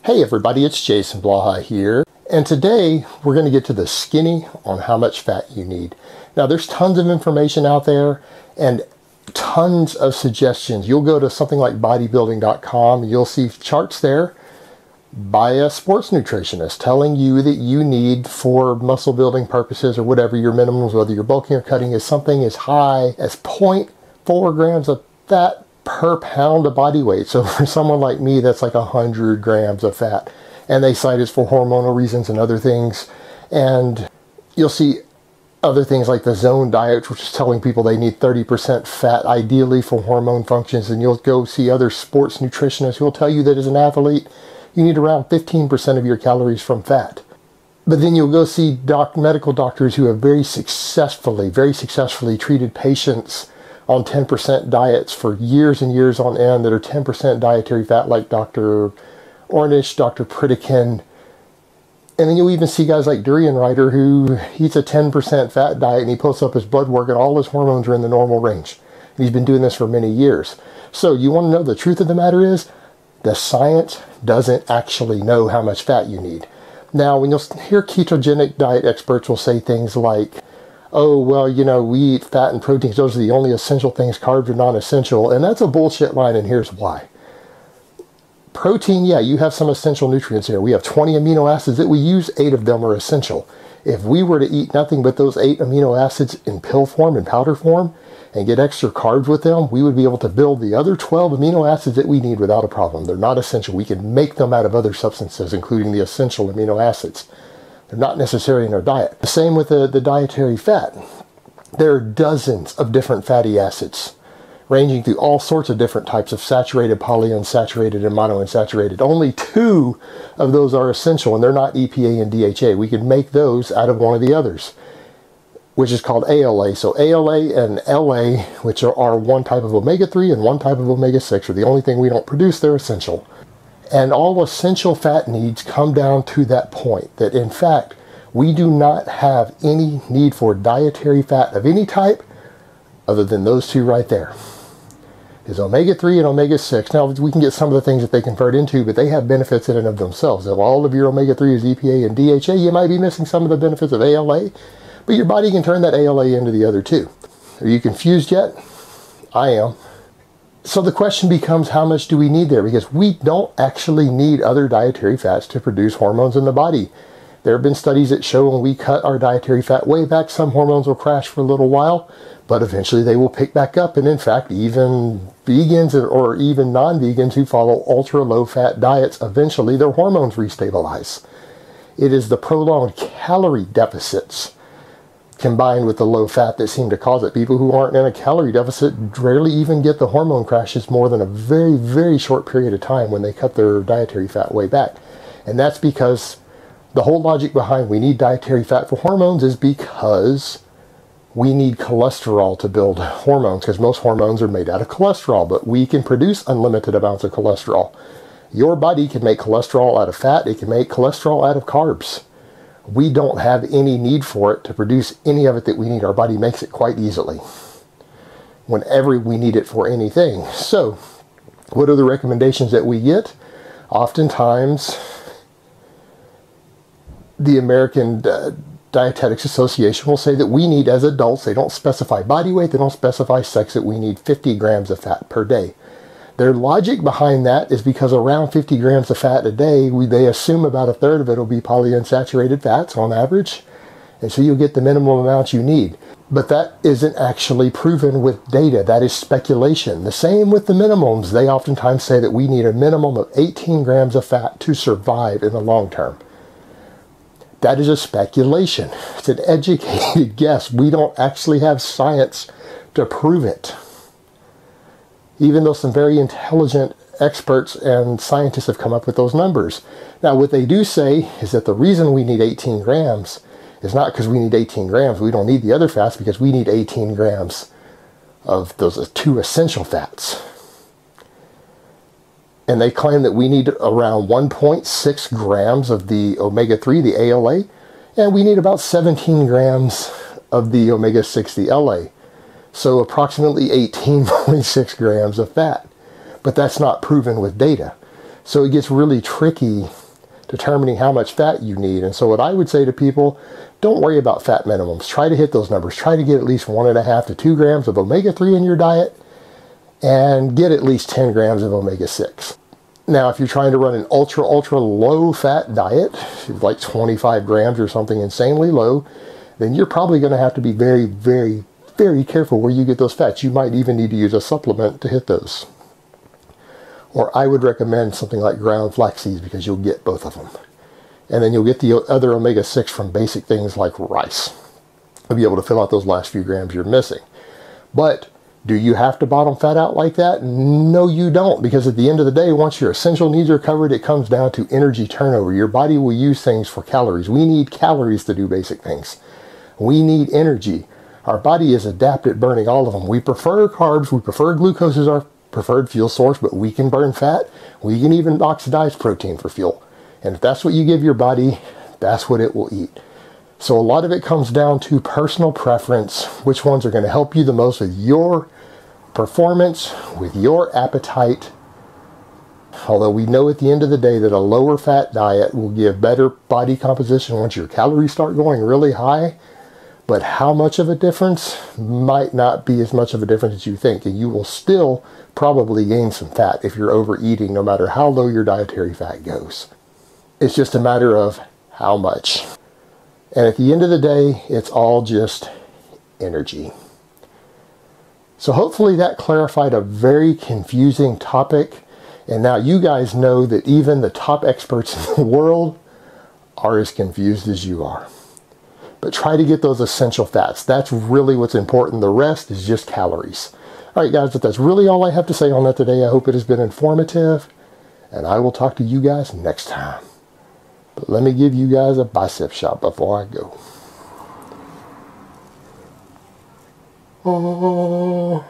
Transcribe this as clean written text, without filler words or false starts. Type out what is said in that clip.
Hey everybody, it's Jason Blaha here, and today we're going to get to the skinny on how much fat you need. Now there's tons of information out there and tons of suggestions. You'll go to something like bodybuilding.com and you'll see charts there by a sports nutritionist telling you that you need, for muscle building purposes or whatever your minimums, whether you're bulking or cutting, is something as high as 0.4 grams of fat per pound of body weight. So for someone like me, that's like 100 grams of fat. And they cite it for hormonal reasons and other things. And you'll see other things like the zone diet, which is telling people they need 30% fat ideally for hormone functions. And you'll go see other sports nutritionists who will tell you that as an athlete, you need around 15% of your calories from fat. But then you'll go see medical doctors who have very successfully treated patients on 10% diets for years and years on end that are 10% dietary fat, like Dr. Ornish, Dr. Pritikin. And then you'll even see guys like Durian Rider who eats a 10% fat diet and he posts up his blood work and all his hormones are in the normal range. And he's been doing this for many years. So you want to know the truth of the matter is, the science doesn't actually know how much fat you need. Now, when you'll hear ketogenic diet experts will say things like, oh, well, you know, we eat fat and proteins. Those are the only essential things. Carbs are non-essential. And that's a bullshit line, and here's why. Protein, yeah, you have some essential nutrients here. We have 20 amino acids that we use. 8 of them are essential. If we were to eat nothing but those 8 amino acids in pill form and powder form and get extra carbs with them, we would be able to build the other 12 amino acids that we need without a problem. They're not essential. We can make them out of other substances, including the essential amino acids. They're not necessary in our diet. The same with the dietary fat. There are dozens of different fatty acids, ranging through all sorts of different types of saturated, polyunsaturated, and monounsaturated. Only 2 of those are essential, and they're not EPA and DHA. We can make those out of one of the others, which is called ALA. So ALA and LA, which are one type of omega-3 and one type of omega-6, are the only thing we don't produce. They're essential. And all essential fat needs come down to that point, that in fact, we do not have any need for dietary fat of any type other than those 2 right there. Is omega-3 and omega-6. Now, we can get some of the things that they convert into, but they have benefits in and of themselves. If all of your omega-3 is EPA and DHA, you might be missing some of the benefits of ALA, but your body can turn that ALA into the other 2. Are you confused yet? I am. So the question becomes, how much do we need there? Because we don't actually need other dietary fats to produce hormones in the body. There have been studies that show when we cut our dietary fat way back, some hormones will crash for a little while, but eventually they will pick back up. And in fact, even vegans or even non-vegans who follow ultra-low fat diets, eventually their hormones restabilize. It is the prolonged calorie deficits combined with the low fat that seem to cause it. People who aren't in a calorie deficit rarely even get the hormone crashes more than a very, very short period of time when they cut their dietary fat way back. And that's because the whole logic behind we need dietary fat for hormones is because we need cholesterol to build hormones, because most hormones are made out of cholesterol, but we can produce unlimited amounts of cholesterol. Your body can make cholesterol out of fat. It can make cholesterol out of carbs. We don't have any need for it to produce any of it that we need. Our body makes it quite easily whenever we need it for anything. So what are the recommendations that we get? Oftentimes, the American Dietetics Association will say that we need, as adults, they don't specify body weight, they don't specify sex, that we need 50 grams of fat per day. Their logic behind that is because around 50 grams of fat a day, they assume about a third of it will be polyunsaturated fats on average. And so you'll get the minimum amount you need. But that isn't actually proven with data. That is speculation. The same with the minimums. They oftentimes say that we need a minimum of 18 grams of fat to survive in the long term. That is a speculation. It's an educated guess. We don't actually have science to prove it, even though some very intelligent experts and scientists have come up with those numbers. Now, what they do say is that the reason we need 18 grams is not because we need 18 grams. We don't need the other fats because we need 18 grams of those 2 essential fats. And they claim that we need around 1.6 grams of the omega-3, the ALA, and we need about 17 grams of the omega-6, the LA. So approximately 18.6 grams of fat. But that's not proven with data. So it gets really tricky determining how much fat you need. And so what I would say to people, don't worry about fat minimums. Try to hit those numbers. Try to get at least 1.5 to 2 grams of omega-3 in your diet and get at least 10 grams of omega-6. Now, if you're trying to run an ultra low fat diet, like 25 grams or something insanely low, then you're probably going to have to be very, very, very careful where you get those fats. You might even need to use a supplement to hit those. Or I would recommend something like ground flax seeds because you'll get both of them. And then you'll get the other omega-6 from basic things like rice. You'll be able to fill out those last few grams you're missing. But do you have to bottom fat out like that? No, you don't, because at the end of the day, once your essential needs are covered, it comes down to energy turnover. Your body will use things for calories. We need calories to do basic things. We need energy. Our body is adept at burning all of them. We prefer carbs. We prefer glucose as our preferred fuel source, but we can burn fat. We can even oxidize protein for fuel. And if that's what you give your body, that's what it will eat. So a lot of it comes down to personal preference, which ones are going to help you the most with your performance, with your appetite. Although we know at the end of the day that a lower fat diet will give better body composition once your calories start going really high. But how much of a difference might not be as much of a difference as you think. And you will still probably gain some fat if you're overeating, no matter how low your dietary fat goes. It's just a matter of how much. And at the end of the day, it's all just energy. So hopefully that clarified a very confusing topic. And now you guys know that even the top experts in the world are as confused as you are. But try to get those essential fats. That's really what's important. The rest is just calories. All right, guys, but that's really all I have to say on that today. I hope it has been informative, and I will talk to you guys next time. But let me give you guys a bicep shot before I go. Oh.